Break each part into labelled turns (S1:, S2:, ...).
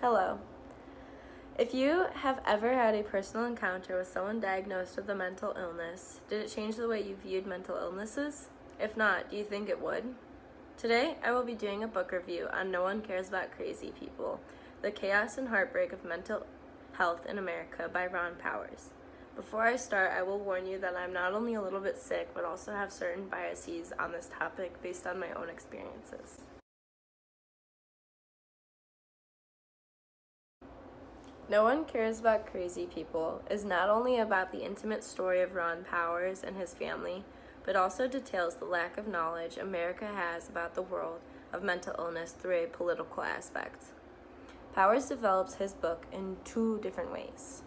S1: Hello. If you have ever had a personal encounter with someone diagnosed with a mental illness, did it change the way you viewed mental illnesses? If not, do you think it would? Today, I will be doing a book review on No One Cares About Crazy People, The Chaos and Heartbreak of Mental Health in America by Ron Powers. Before I start, I will warn you that I'm not only a little bit sick, but also have certain biases on this topic based on my own experiences. No One Cares About Crazy People is not only about the intimate story of Ron Powers and his family, but also details the lack of knowledge America has about the world of mental illness through a political aspect. Powers develops his book in two different ways,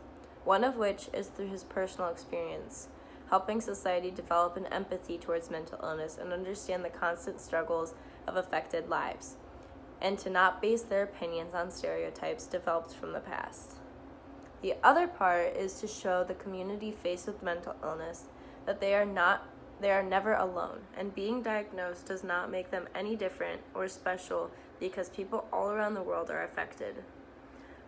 S1: one of which is through his personal experience, helping society develop an empathy towards mental illness and understand the constant struggles of affected lives, and to not base their opinions on stereotypes developed from the past. The other part is to show the community faced with mental illness that they are never alone, and being diagnosed does not make them any different or special because people all around the world are affected.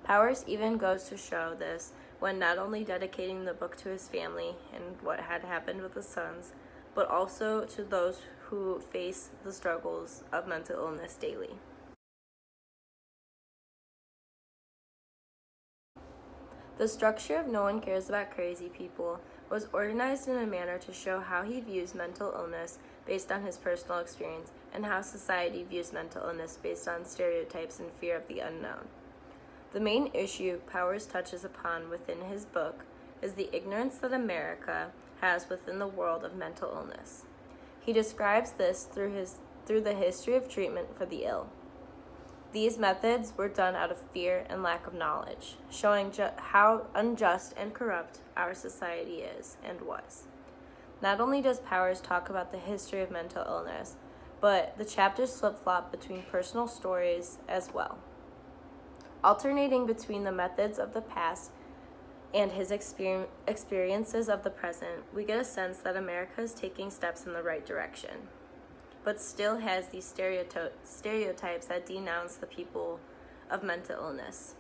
S1: Powers even goes to show this when not only dedicating the book to his family and what had happened with his sons, but also to those who face the struggles of mental illness daily. The structure of No One Cares About Crazy People was organized in a manner to show how he views mental illness based on his personal experience and how society views mental illness based on stereotypes and fear of the unknown. The main issue Powers touches upon within his book is the ignorance that America has within the world of mental illness. He describes this through the history of treatment for the ill. These methods were done out of fear and lack of knowledge, showing how unjust and corrupt our society is and was. Not only does Powers talk about the history of mental illness, but the chapters flip-flop between personal stories as well. Alternating between the methods of the past and his experiences of the present, we get a sense that America is taking steps in the right direction, but still has these stereotypes that denounce the people of mental illness.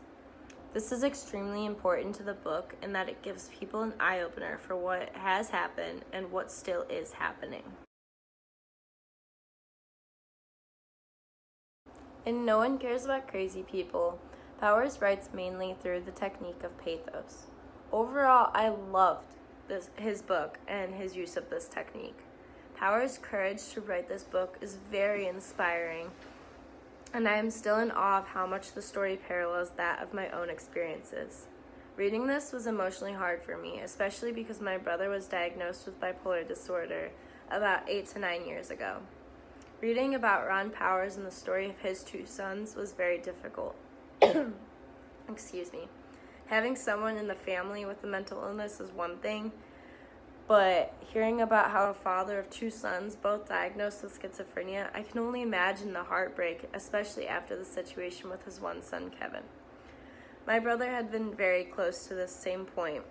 S1: This is extremely important to the book in that it gives people an eye-opener for what has happened and what still is happening. In No One Cares About Crazy People, Powers writes mainly through the technique of pathos. Overall, I loved his book and his use of this technique. Powers' courage to write this book is very inspiring, and I am still in awe of how much the story parallels that of my own experiences. Reading this was emotionally hard for me, especially because my brother was diagnosed with bipolar disorder about 8 to 9 years ago. Reading about Ron Powers and the story of his two sons was very difficult. Excuse me. Having someone in the family with a mental illness is one thing, but hearing about how a father of two sons, both diagnosed with schizophrenia, I can only imagine the heartbreak, especially after the situation with his one son, Kevin. My brother had been very close to this same point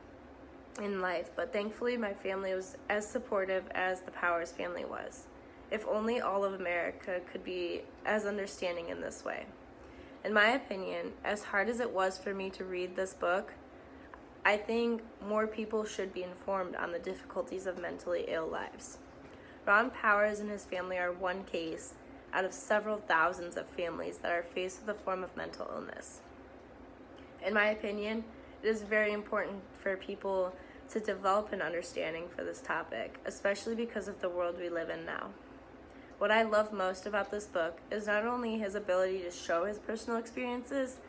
S1: in life, but thankfully my family was as supportive as the Powers family was. If only all of America could be as understanding in this way. In my opinion, as hard as it was for me to read this book, I think more people should be informed on the difficulties of mentally ill lives. Ron Powers and his family are one case out of several thousands of families that are faced with a form of mental illness. In my opinion, it is very important for people to develop an understanding for this topic, especially because of the world we live in now. What I love most about this book is not only his ability to show his personal experiences,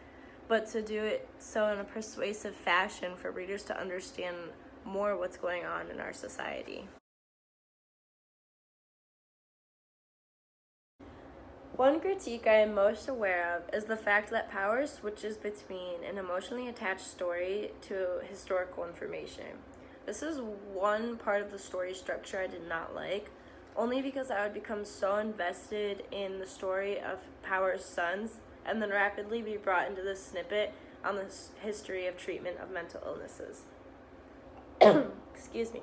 S1: but to do it so in a persuasive fashion for readers to understand more what's going on in our society. One critique I am most aware of is the fact that Powers switches between an emotionally attached story to historical information. This is one part of the story structure I did not like, only because I would become so invested in the story of Powers' sons and then rapidly be brought into this snippet on the history of treatment of mental illnesses. Excuse me.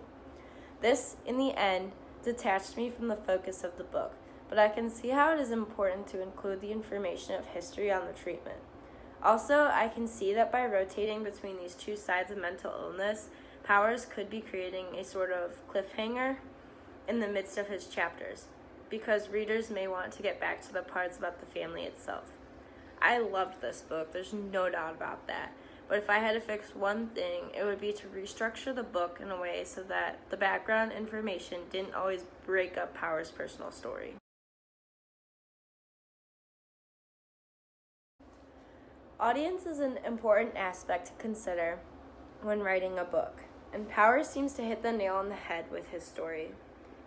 S1: This, in the end, detached me from the focus of the book, but I can see how it is important to include the information of history on the treatment. Also, I can see that by rotating between these two sides of mental illness, Powers could be creating a sort of cliffhanger in the midst of his chapters, because readers may want to get back to the parts about the family itself. I loved this book, there's no doubt about that. But if I had to fix one thing, it would be to restructure the book in a way so that the background information didn't always break up Power's personal story. Audience is an important aspect to consider when writing a book, and Powers seems to hit the nail on the head with his story.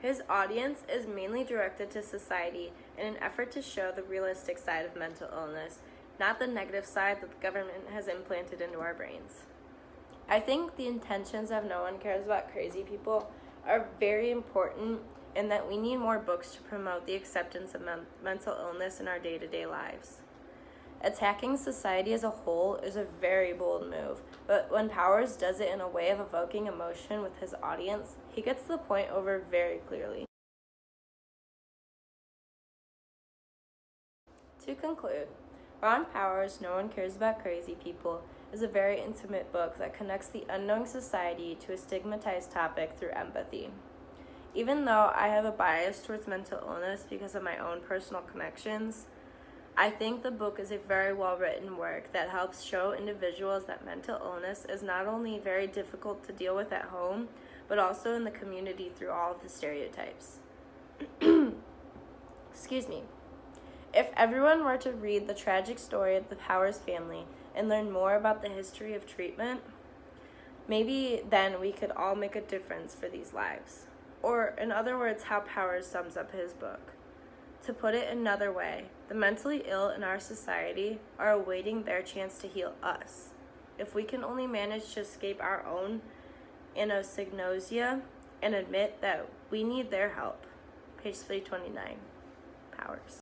S1: His audience is mainly directed to society in an effort to show the realistic side of mental illness, not the negative side that the government has implanted into our brains. I think the intentions of No One Cares About Crazy People are very important, and that we need more books to promote the acceptance of mental illness in our day-to-day lives. Attacking society as a whole is a very bold move, but when Powers does it in a way of evoking emotion with his audience, he gets the point over very clearly. To conclude, Ron Powers' No One Cares About Crazy People is a very intimate book that connects the unknowing society to a stigmatized topic through empathy. Even though I have a bias towards mental illness because of my own personal connections, I think the book is a very well-written work that helps show individuals that mental illness is not only very difficult to deal with at home, but also in the community through all of the stereotypes. Excuse me. If everyone were to read the tragic story of the Powers family and learn more about the history of treatment, maybe then we could all make a difference for these lives. Or, in other words, how Powers sums up his book. To put it another way, the mentally ill in our society are awaiting their chance to heal us. If we can only manage to escape our own anosognosia and admit that we need their help. Page 329, Powers.